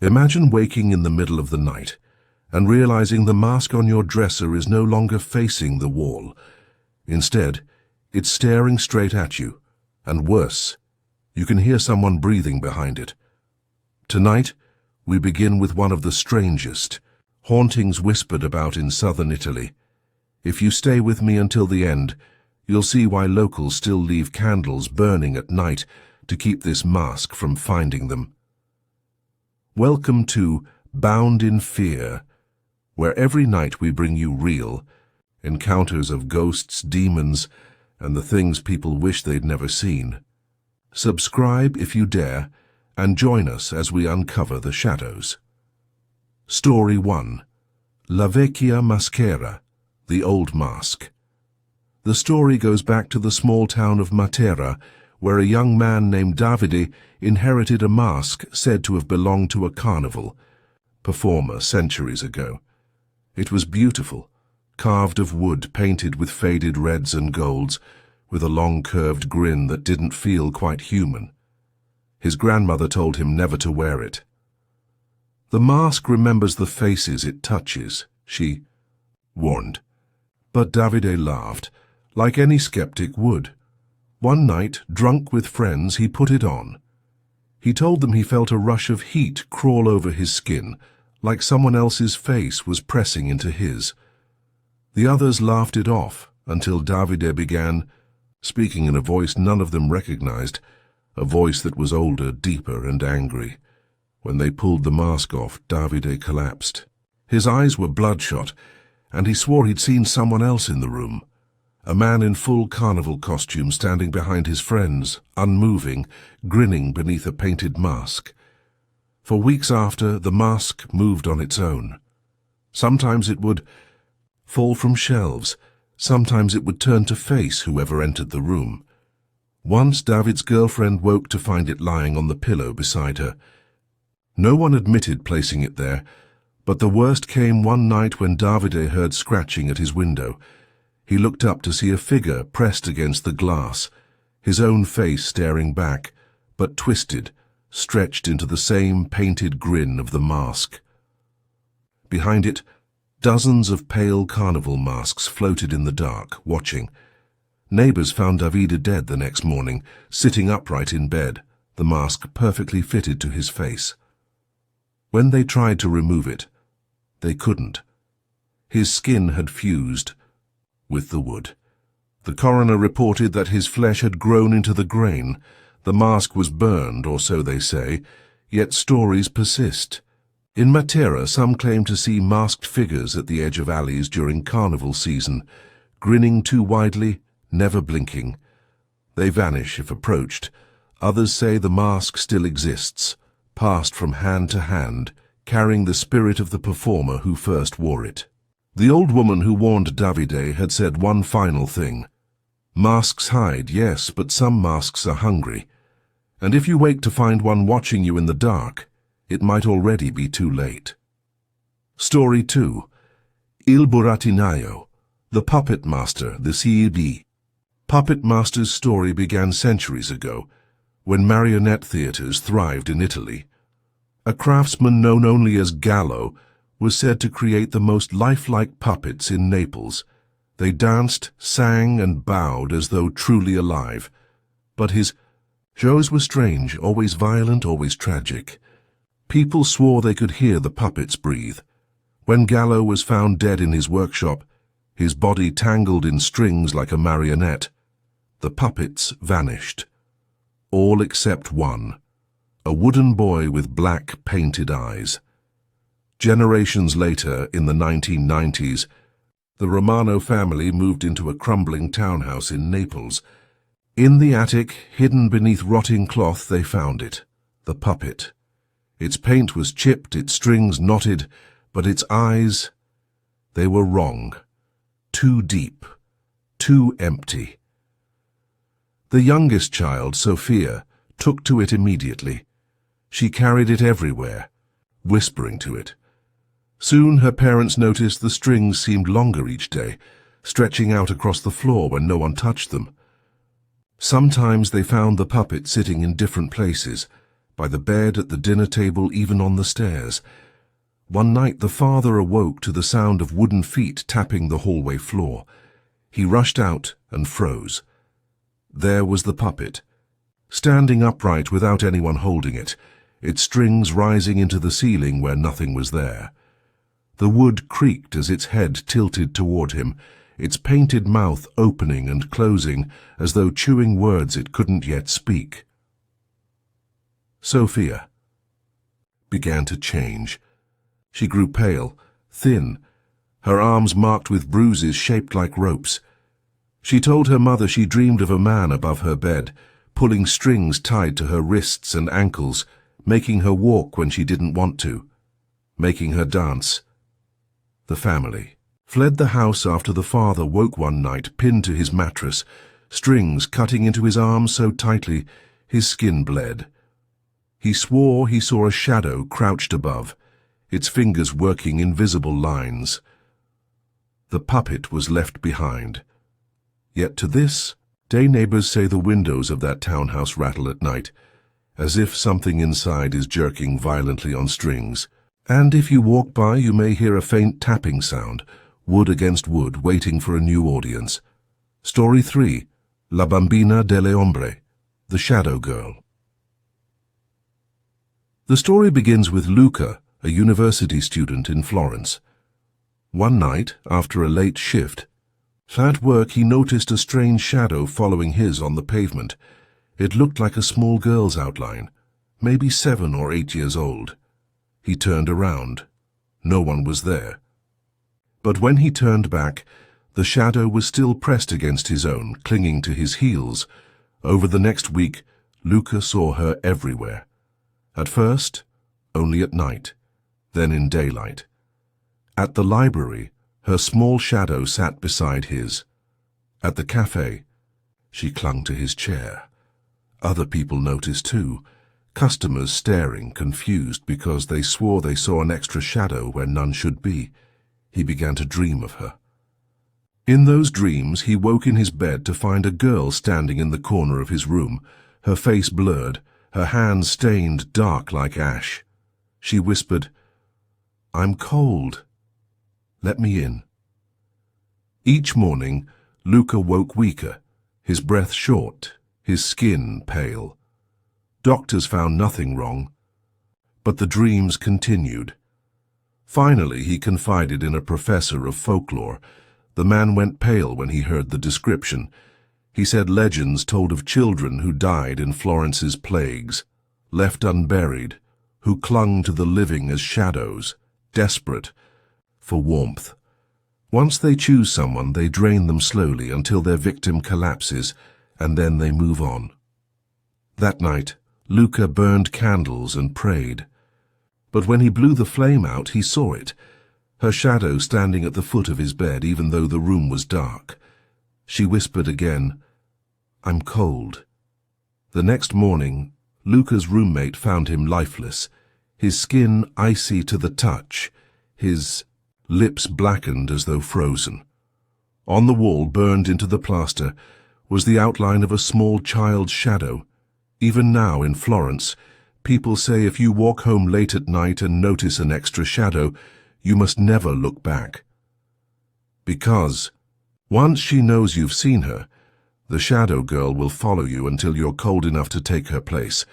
Imagine waking in the middle of the night and realizing the mask on your dresser is no longer facing the wall. Instead, it's staring straight at you, and worse, you can hear someone breathing behind it. Tonight, we begin with one of the strangest hauntings whispered about in southern Italy. If you stay with me until the end, you'll see why locals still leave candles burning at night to keep this mask from finding them. Welcome to Bound in Fear, where every night we bring you real encounters of ghosts, demons, and the things people wish they'd never seen. Subscribe if you dare, and join us as we uncover the shadows. Story 1. La Vecchia Maschera, the Old Mask. The story goes back to the small town of Matera, where a young man named Davide inherited a mask said to have belonged to a carnival performer centuries ago. It was beautiful, carved of wood painted with faded reds and golds, with a long curved grin that didn't feel quite human. His grandmother told him never to wear it. The mask remembers the faces it touches, she warned. But Davide laughed, like any skeptic would. One night, drunk with friends, he put it on. He told them he felt a rush of heat crawl over his skin, like someone else's face was pressing into his. The others laughed it off until Davide began, speaking in a voice none of them recognized, a voice that was older, deeper, and angry. When they pulled the mask off, Davide collapsed. His eyes were bloodshot, and he swore he'd seen someone else in the room. A man in full carnival costume standing behind his friends, unmoving, grinning beneath a painted mask. For weeks after, the mask moved on its own. Sometimes it would fall from shelves, sometimes it would turn to face whoever entered the room. Once David's girlfriend woke to find it lying on the pillow beside her. No one admitted placing it there, but the worst came one night when Davide heard scratching at his window. He looked up to see a figure pressed against the glass, his own face staring back, but twisted, stretched into the same painted grin of the mask. Behind it, dozens of pale carnival masks floated in the dark, watching. Neighbors found Davide dead the next morning, sitting upright in bed, the mask perfectly fitted to his face. When they tried to remove it, they couldn't. His skin had fused with the wood. The coroner reported that his flesh had grown into the grain. The mask was burned, or so they say, yet stories persist. In Matera, some claim to see masked figures at the edge of alleys during carnival season, grinning too widely, never blinking. They vanish if approached. Others say the mask still exists, passed from hand to hand, carrying the spirit of the performer who first wore it. The old woman who warned Davide had said one final thing. Masks hide, yes, but some masks are hungry. And if you wake to find one watching you in the dark, it might already be too late. Story 2. Il Burattinaio, the Puppet Master, the CEB. Puppet Master's story began centuries ago, when marionette theaters thrived in Italy. A craftsman known only as Gallo was said to create the most lifelike puppets in Naples. They danced, sang, and bowed as though truly alive. But his shows were strange, always violent, always tragic. People swore they could hear the puppets breathe. When Gallo was found dead in his workshop, his body tangled in strings like a marionette, the puppets vanished. All except one, a wooden boy with black painted eyes. Generations later, in the 1990s, the Romano family moved into a crumbling townhouse in Naples. In the attic, hidden beneath rotting cloth, they found it, the puppet. Its paint was chipped, its strings knotted, but its eyes, they were wrong. Too deep, too empty. The youngest child, Sophia, took to it immediately. She carried it everywhere, whispering to it. Soon her parents noticed the strings seemed longer each day, stretching out across the floor when no one touched them. Sometimes they found the puppet sitting in different places, by the bed, at the dinner table, even on the stairs. One night the father awoke to the sound of wooden feet tapping the hallway floor. He rushed out and froze. There was the puppet, standing upright without anyone holding it, its strings rising into the ceiling where nothing was there. The wood creaked as its head tilted toward him, its painted mouth opening and closing as though chewing words it couldn't yet speak. Sophia began to change. She grew pale, thin, her arms marked with bruises shaped like ropes. She told her mother she dreamed of a man above her bed, pulling strings tied to her wrists and ankles, making her walk when she didn't want to, making her dance. The family fled the house after the father woke one night, pinned to his mattress, strings cutting into his arms so tightly his skin bled. He swore he saw a shadow crouched above, its fingers working invisible lines. The puppet was left behind. Yet to this day neighbors say the windows of that townhouse rattle at night, as if something inside is jerking violently on strings. And if you walk by, you may hear a faint tapping sound, wood against wood, waiting for a new audience. Story 3, La Bambina delle Ombre, the Shadow Girl. The story begins with Luca, a university student in Florence. One night, after a late shift, at work he noticed a strange shadow following his on the pavement. It looked like a small girl's outline, maybe 7 or 8 years old. He turned around. No one was there. But when he turned back, the shadow was still pressed against his own, clinging to his heels. Over the next week, Luca saw her everywhere. At first, only at night, then in daylight. At the library, her small shadow sat beside his. At the cafe, she clung to his chair. Other people noticed too, customers staring, confused because they swore they saw an extra shadow where none should be. He began to dream of her. In those dreams, he woke in his bed to find a girl standing in the corner of his room, her face blurred, her hands stained dark like ash. She whispered, "I'm cold. Let me in." Each morning, Luca woke weaker, his breath short, his skin pale. Doctors found nothing wrong, but the dreams continued. Finally, he confided in a professor of folklore. The man went pale when he heard the description. He said legends told of children who died in Florence's plagues, left unburied, who clung to the living as shadows, desperate for warmth. Once they choose someone, they drain them slowly until their victim collapses, and then they move on. That night, Luca burned candles and prayed. But when he blew the flame out, he saw it, her shadow standing at the foot of his bed, even though the room was dark. She whispered again, "I'm cold." The next morning, Luca's roommate found him lifeless, his skin icy to the touch, his lips blackened as though frozen. On the wall, burned into the plaster, was the outline of a small child's shadow. Even now in Florence, people say if you walk home late at night and notice an extra shadow, you must never look back. Because once she knows you've seen her, the shadow girl will follow you until you're cold enough to take her place.